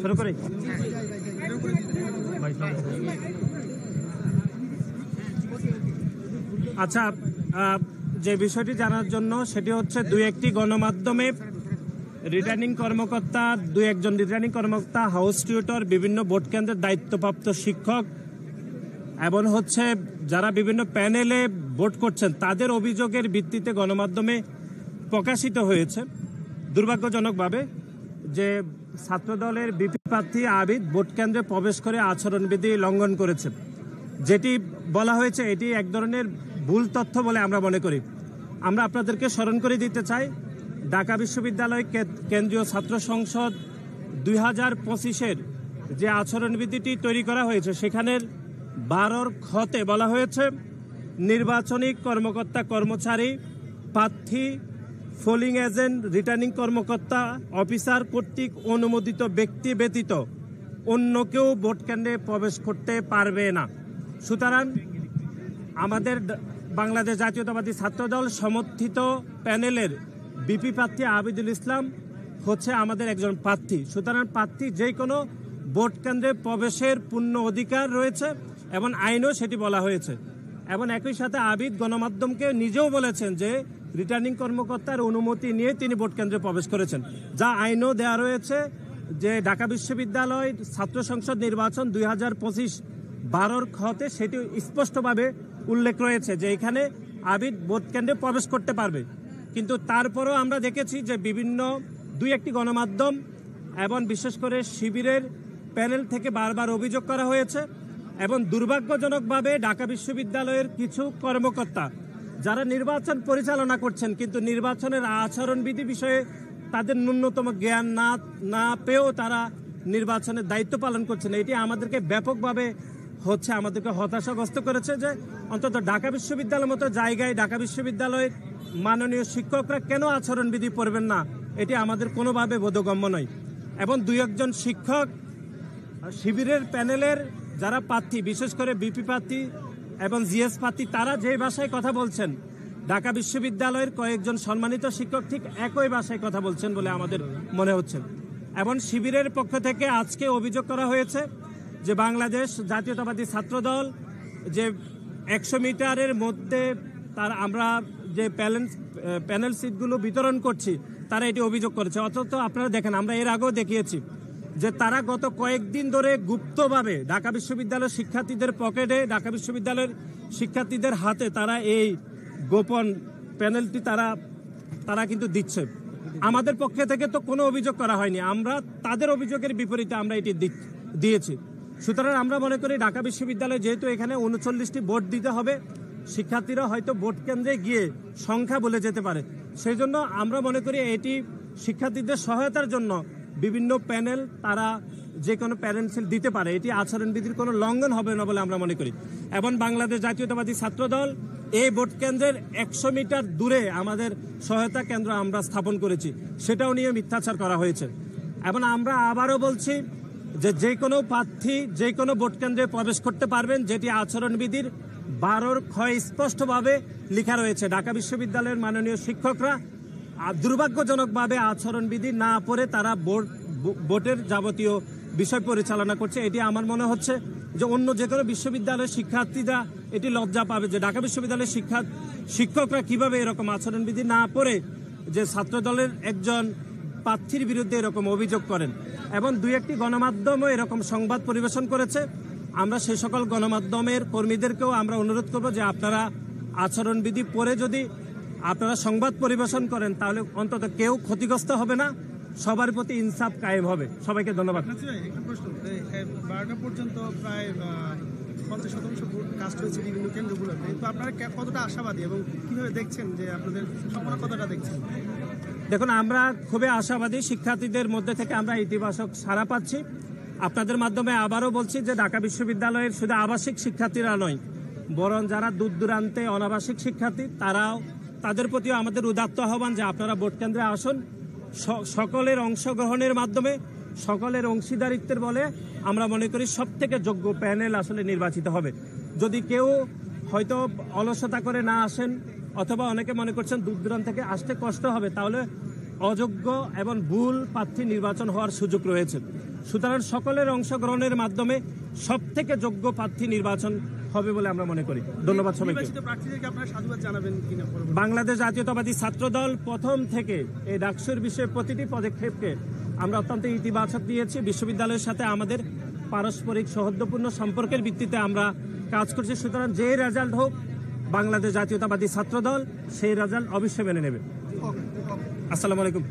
শুরু করি। আচ্ছা, যে বিষয়টি জানার জন্য সেটি হচ্ছে দুই একটি গণমাধ্যমে রিটার্নিং কর্মকর্তা, দুই একজন রিটার্নিং কর্মকর্তা, হাউস টিউটর, বিভিন্ন ভোট কেন্দ্রের দায়িত্বপ্রাপ্ত শিক্ষক এবং হচ্ছে যারা বিভিন্ন প্যানেলে ভোট করছেন তাদের অভিযোগের ভিত্তিতে গণমাধ্যমে প্রকাশিত হয়েছে দুর্ভাগ্যজনকভাবে যে ছাত্রদলের বিপি প্রার্থী আবিদ ভোট কেন্দ্রে প্রবেশ করে আচরণবিধি লঙ্ঘন করেছে। যেটি বলা হয়েছে এটি এক ধরনের ভুল তথ্য বলে আমরা মনে করি। আমরা আপনাদেরকে স্মরণ করে দিতে চাই, ঢাকা বিশ্ববিদ্যালয় কেন্দ্রীয় ছাত্র সংসদ 2025-এর যে আচরণবিধিটি তৈরি করা হয়েছে সেখানের 12 খতে বলা হয়েছে নির্বাচনী কর্মকর্তা কর্মচারী, প্রার্থী, পোলিং এজেন্ট, রিটার্নিং কর্মকর্তা, অফিসার কর্তৃক অনুমোদিত ব্যক্তি ব্যতীত অন্য কেউ ভোট কেন্দ্রে প্রবেশ করতে পারবে না। সুতরাং আমাদের বাংলাদেশ জাতীয়তাবাদী ছাত্রদল সমর্থিত প্যানেলের বিপি প্রার্থী আবিদুল ইসলাম হচ্ছে আমাদের একজন প্রার্থী। সুতরাং প্রার্থী যে কোনো ভোট কেন্দ্রে প্রবেশের পূর্ণ অধিকার রয়েছে এবং আইনও সেটি বলা হয়েছে। এবং একই সাথে আবিদ গণমাধ্যমকে নিজেও বলেছেন যে রিটার্নিং কর্মকর্তার অনুমতি নিয়ে তিনি ভোট কেন্দ্রে প্রবেশ করেছেন, যা আইনও দেওয়া রয়েছে যে ঢাকা বিশ্ববিদ্যালয় ছাত্র সংসদ নির্বাচন 2025 12 খতে সেটি স্পষ্টভাবে উল্লেখ রয়েছে যে এখানে আবিদ ভোট কেন্দ্রে প্রবেশ করতে পারবে। কিন্তু তারপরও আমরা দেখেছি যে বিভিন্ন দুই একটি গণমাধ্যম এবং বিশেষ করে শিবিরের প্যানেল থেকে বারবার অভিযোগ করা হয়েছে এবং দুর্ভাগ্যজনকভাবে ঢাকা বিশ্ববিদ্যালয়ের কিছু কর্মকর্তা যারা নির্বাচন পরিচালনা করছেন কিন্তু নির্বাচনের আচরণবিধি বিষয়ে তাদের ন্যূনতম জ্ঞান না পেয়েও তারা নির্বাচনের দায়িত্ব পালন করছেন। এটি আমাদেরকে ব্যাপকভাবে আমাদেরকে হতাশাগ্রস্ত করেছে যে অন্তত ঢাকা বিশ্ববিদ্যালয়ের মতো জায়গায় ঢাকা বিশ্ববিদ্যালয়ের মাননীয় শিক্ষকরা কেন আচরণবিধি পড়বেন না, এটি আমাদের কোনোভাবে বোধগম্য নয়। এবং দুই একজন শিক্ষক শিবিরের প্যানেলের যারা প্রার্থী, বিশেষ করে বিপি প্রার্থী এবং জিএস প্রার্থী, তারা যে ভাষায় কথা বলছেন ঢাকা বিশ্ববিদ্যালয়ের কয়েকজন সম্মানিত শিক্ষক ঠিক একই ভাষায় কথা বলছেন বলে আমাদের মনে হচ্ছে। এবং শিবিরের পক্ষ থেকে আজকে অভিযোগ করা হয়েছে যে বাংলাদেশ জাতীয়তাবাদী ছাত্রদল যে 100 মিটারের মধ্যে আমরা যে প্যানেল সিটগুলো বিতরণ করছি তারা এটি অভিযোগ করেছে। অথচ আপনারা দেখেন, আমরা এর আগেও দেখিয়েছি যে তারা গত কয়েকদিন ধরে গুপ্তভাবে ঢাকা বিশ্ববিদ্যালয়ের শিক্ষার্থীদের পকেটে, ঢাকা বিশ্ববিদ্যালয়ের শিক্ষার্থীদের হাতে তারা এই গোপন প্যানেলটি তারা কিন্তু দিচ্ছে। আমাদের পক্ষে থেকে তো কোনো অভিযোগ করা হয়নি, আমরা তাদের অভিযোগের বিপরীতে আমরা এটি দিয়েছি। সুতরাং আমরা মনে করি ঢাকা বিশ্ববিদ্যালয়ে যেহেতু এখানে 39টি ভোট দিতে হবে, শিক্ষার্থীরা হয়তো ভোট কেন্দ্রে গিয়ে সংখ্যা বলে যেতে পারে, সেই জন্য আমরা মনে করি এটি শিক্ষার্থীদের সহায়তার জন্য বিভিন্ন প্যানেল তারা যে কোনো প্যারেন্টসিল দিতে পারে, এটি আচরণবিধির কোনো লঙ্ঘন হবে না বলে আমরা মনে করি। এবং বাংলাদেশ জাতীয়তাবাদী ছাত্রদল এই ভোট কেন্দ্রের 100 মিটার দূরে আমাদের সহায়তা কেন্দ্র আমরা স্থাপন করেছি, সেটাও নিয়ে মিথ্যাচার করা হয়েছে। এবং আমরা আবারও বলছি যে কোনো প্রার্থী যে কোনো ভোট কেন্দ্রে প্রবেশ করতে পারবেন, যেটি আচরণবিধির 12 খ স্পষ্টভাবে লেখা রয়েছে। ঢাকা বিশ্ববিদ্যালয়ের মাননীয় শিক্ষকরা দুর্ভাগ্যজনকভাবে আচরণবিধি না পড়ে তারা ভোটের যাবতীয় বিষয় পরিচালনা করছে। এটি আমার মনে হচ্ছে যে অন্য যে কোনো বিশ্ববিদ্যালয়ের শিক্ষার্থীরা এটি লজ্জা পাবে যে ঢাকা বিশ্ববিদ্যালয়ের শিক্ষকরা কিভাবে এরকম আচরণবিধি না পড়ে যে ছাত্রদলের একজন প্রার্থীর বিরুদ্ধে এরকম অভিযোগ করেন। এবং দুই একটি গণমাধ্যমও এরকম সংবাদ পরিবেশন করেছে। আমরা সেই সকল গণমাধ্যমের কর্মীদেরকেও আমরা অনুরোধ করব যে আপনারা আচরণবিধি পড়ে যদি আপনারা সংবাদ পরিবেশন করেন তাহলে অন্তত কেউ ক্ষতিগ্রস্ত হবে না, সবার প্রতি ইনসাফ কায়েম হবে। সবাইকে ধন্যবাদ। একটা প্রশ্ন, 12টা পর্যন্ত প্রায় 50% ভোট কাস্ট হয়েছে বিভিন্ন কেন্দ্রগুলোতে, তো আপনারা কতটা আশাবাদী এবং কিভাবে দেখছেন যে আপনাদের সম্ভাবনা কতটা দেখছেন? দেখুন, আমরা খুবই আশাবাদী, শিক্ষার্থীদের মধ্যে থেকে আমরা ইতিবাচক সাড়া পাচ্ছি। আপনাদের মাধ্যমে আবারও বলছি যে ঢাকা বিশ্ববিদ্যালয়ের শুধু আবাসিক শিক্ষার্থীরা নয়, বরং যারা দূর দূরান্তে অনাবাসিক শিক্ষার্থী তাদের প্রতিও আমাদের উদাত্ত আহ্বান যে আপনারা ভোট কেন্দ্রে আসুন। সকলের অংশগ্রহণের মাধ্যমে, সকলের অংশীদারিত্বের বলে আমরা মনে করি সবথেকে যোগ্য প্যানেল আসলে নির্বাচিত হবে। যদি কেউ হয়তো অলসতা করে না আসেন অথবা অনেকে মনে করছেন দূর দূরান্ত থেকে আসতে কষ্ট হবে, তাহলে অযোগ্য এবং ভুল প্রার্থী নির্বাচন হওয়ার সুযোগ রয়েছে। সুতরাং সকলের অংশগ্রহণের মাধ্যমে সবথেকে যোগ্য প্রার্থী নির্বাচন হবে বলে আমরা মনে করি। ধন্যবাদ সবাইকে। নির্বাচিত প্রার্থীদেরকে আপনারা সাধুবাদ জানাবেন কিনা? বাংলাদেশ জাতীয়তাবাদী ছাত্রদল প্রথম থেকে এই ডাকসুর বিষয়ে প্রতিটি পদক্ষেপকে আমরা অত্যন্ত ইতিবাচক দিয়েছি। বিশ্ববিদ্যালয়ের সাথে আমাদের পারস্পরিক সৌহার্দ্যপূর্ণ সম্পর্কের ভিত্তিতে আমরা কাজ করছি। সুতরাং যে রেজাল্ট হোক, বাংলাদেশ জাতীয়তাবাদী ছাত্রদল সেই রেজাল্ট অবশ্যই মেনে নেবে। আসসালামু আলাইকুম।